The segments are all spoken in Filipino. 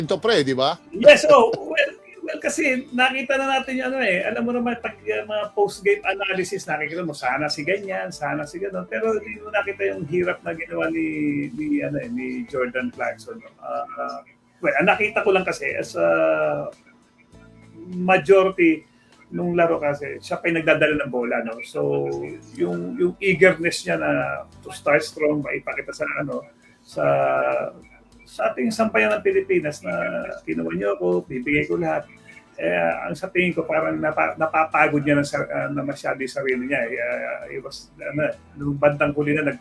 Ito pre, di ba? Yes, well, kasi nakita na natin yung alam mo naman pag mga post-game analysis, nakikita mo sana si ganyan, sana si gano'n, pero hindi mo nakita yung hirap na ginawa ni Jordan Clarkson. Well, nakita ko lang kasi as a majority nung laro kasi siya pa yung nagdadala ng bola, no? So yung eagerness niya na to start strong, maipakita sa ating sampayan ng Pilipinas na kinuha niyo ako, bibigay ko lahat. Ang sa tingin ko parang napapagod niya na masyado yung sarili niya. It was nung bandang huli na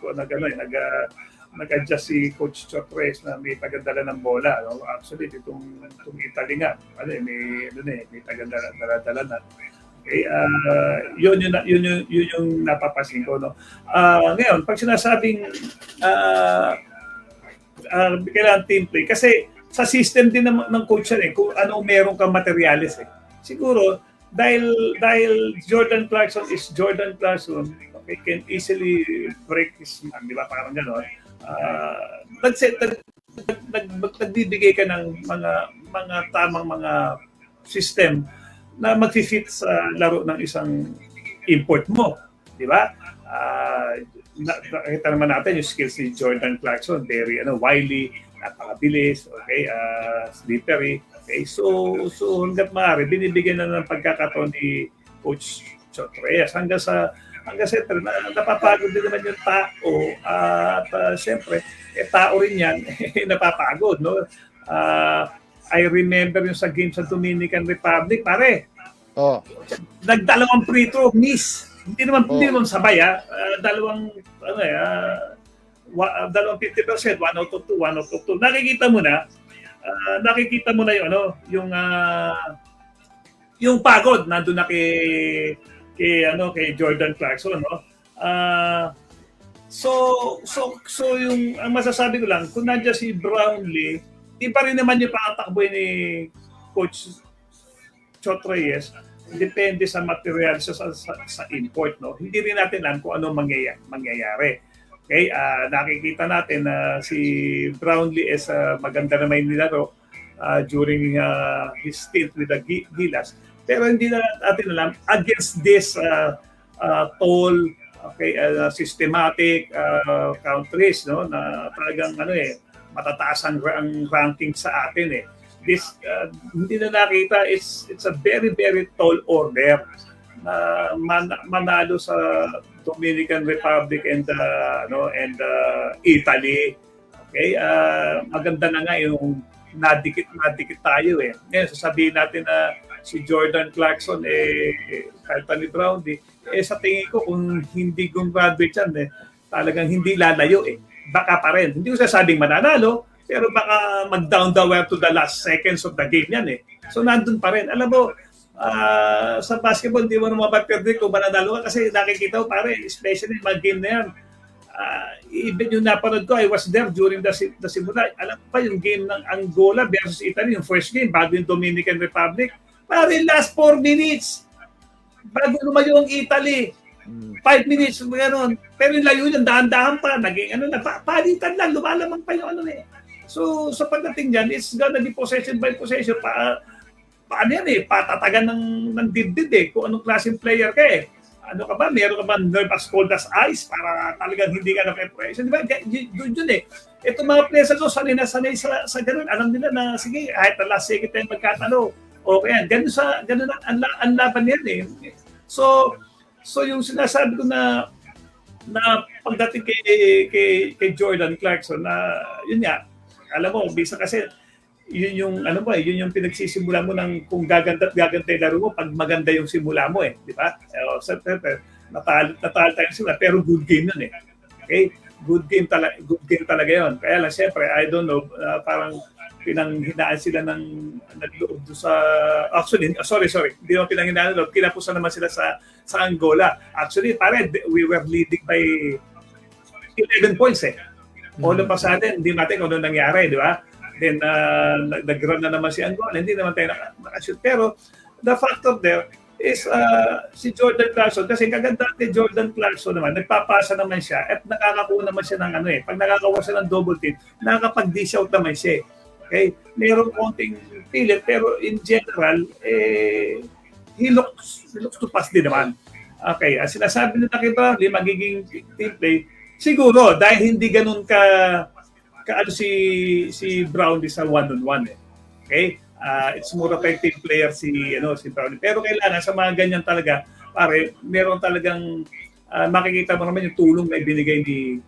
nag-adjust si Coach Chotres na may tagadala ng bola. No? Actually, itong Italy nga, may tagadala na. Okay, yun yung napapansin ko, no. Ngayon, pag sinasabing kailangan team play kasi sa system din ng coach yan kung ano meron kang materials siguro dahil Jordan Clarkson is Jordan Clarkson, okay, can easily break his man, di ba, parang gano'n. Nagbibigay ka ng mga tamang mga system na mag-fit sa laro ng isang import mo, di ba? Nakita naman natin yung skills ni Jordan Clarkson, very wily, napakabilis, okay, slippery, okay. So hangga't maaari binibigyan na ng pagkakataon ni Coach Chotres hanggang sa napapagod din naman yung tao at siyempre tao rin yan napapagod, no. I remember yung sa game sa Dominican Republic, pare. Nagdalawang free throw, miss. Hindi naman sabay, dalawang 50%, 1 out of 2, 1 out of 2. Nakikita mo na yung pagod nandoon na kay Jordan Clarkson, no. So yung ang masasabi ko lang, kung nandiyan si Brownlee, di pa rin naman yung patakbo ni Coach Chotres. Depende sa material sa import, no. Hindi rin natin alam kung ano mangyayari. Okay, nakikita natin na si Brownlee is maganda na may nilaro during his stint with the Gilas. Pero hindi na natin alam against this tall, okay, systematic countries, no, na talagang matataas ang ranking sa atin This hindi na nakita, it's a very very tall order na manalo sa Dominican Republic and Italy. Okay, maganda na nga yung nadikit tayo Ngayon sasabihin natin na si Jordan Clarkson kahit pa ni Brownlee sa tingin ko kung hindi gumraduate yan talagang hindi lalayo baka pa rin. Hindi ko sasabing mananalo, pero baka mag-down the wire to the last seconds of the game yan So nandun pa rin. Alam mo, sa basketball, hindi mo naman mapapredict kung mananalo ka kasi nakikita ko pare, especially mag-game na yan. Even yung napanood ko, I was there during the simula. Alam pa yung game ng Angola versus Italy, yung first game, bago yung Dominican Republic. Pare, last 4 minutes. Bago lumayo ang Italy. 5 minutes, gano'n. Pero yung layo yun, dahan-dahan pa. Naging palitan lang, lumalamang pa yung So, sa pagdating dyan, it's gonna be possession by possession. Paano yan patatagan ng dibdib kung anong klaseng player ka Ano ka ba? Meron ka ba nerve as cold as ice para talagang hindi ka na-preparation? Di ba? Doon yun Ito mga players sanay na sanay sa ganun. Alam nila na, sige, kahit na last second tayo magkatalo. Okay yan. Ganun ang laban yan So yung sinasabi ko na pagdating kay Jordan Clarkson na yun nga, alam mo, bisa kasi yun yung pinagsisimula mo ng kung gaganda yung laro mo pag maganda yung simula mo di ba? Natalo tayo simula, pero good game yun Okay? Good game talaga yun. Kaya lang, siyempre, I don't know, parang pinanghinaan sila ng nagloob doon sa actually, sorry, hindi naman pinanghinaan doon, kinapusan naman sila sa Angola. Actually, pare, we were leading by 11 points All of a sudden, hindi natin kung ano nangyari, di ba? Then, nag-run na naman si Angola, hindi naman tayo nakashoot. Pero, the factor there is si Jordan Clarkson, kasi kaganda ni Jordan Clarkson naman, nagpapasa naman siya at nakakakuha naman siya ng pag nakakakuha siya ng double team, nakakapag-dish out naman siya Okay? Merong konting pilit, pero in general, he looks to pass din naman. Okay, ang sinasabi nila kay Bradley, magiging team play, siguro, dahil hindi ganun ka si Brownlee sa one-on-one eh. Okay? It's more of a team player si Brownlee. Pero kailangan sa mga ganyan talaga, pare, meron talagang makikita mo naman yung tulong na ibinigay ni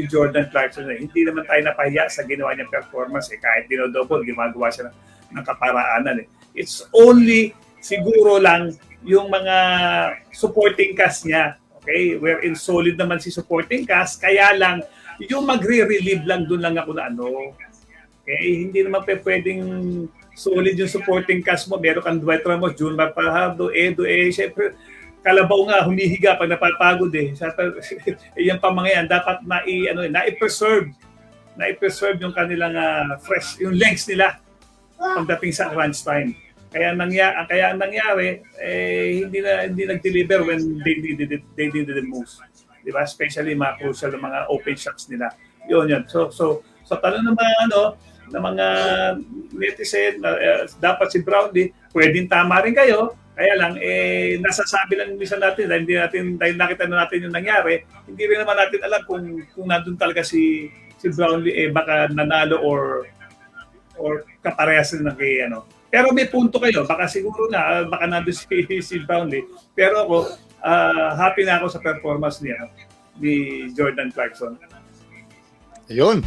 Jordan Clarkson. Hindi naman tayo napahiya sa ginawa niyang performance kahit dinodouble, gumagawa siya ng kaparaanan eh. It's only siguro lang yung mga supporting cast niya. Okay? Wherein solid naman si supporting cast, kaya lang yung magre-relieve lang doon lang ako na Okay? Hindi naman pwedeng solid yung supporting cast mo. Meron kang Dwight Ramos, Junmar Fajardo, Edo, syempre, kalabaw nga, humihiga pag napapagod eh. Yung pa mga yan, dapat na-preserve yung kanilang fresh, yung legs nila pagdating sa crunch time. Kaya ang nangyari, hindi nag-deliver when they needed the most. Diba? Especially mga crucial ng mga open shots nila. Yun. So tanong ng mga netizen, dapat si Brownlee, pwedeng tama rin kayo. Kaya lang, nasasabi lang minsan natin, dahil nakita na natin yung nangyari, hindi rin naman natin alam kung nandun talaga si Brownlee, baka nanalo or kaparehas na kay Pero may punto kayo, baka siguro baka nandun si Brownlee. Pero ako, happy na ako sa performance ni Jordan Clarkson. Ayun.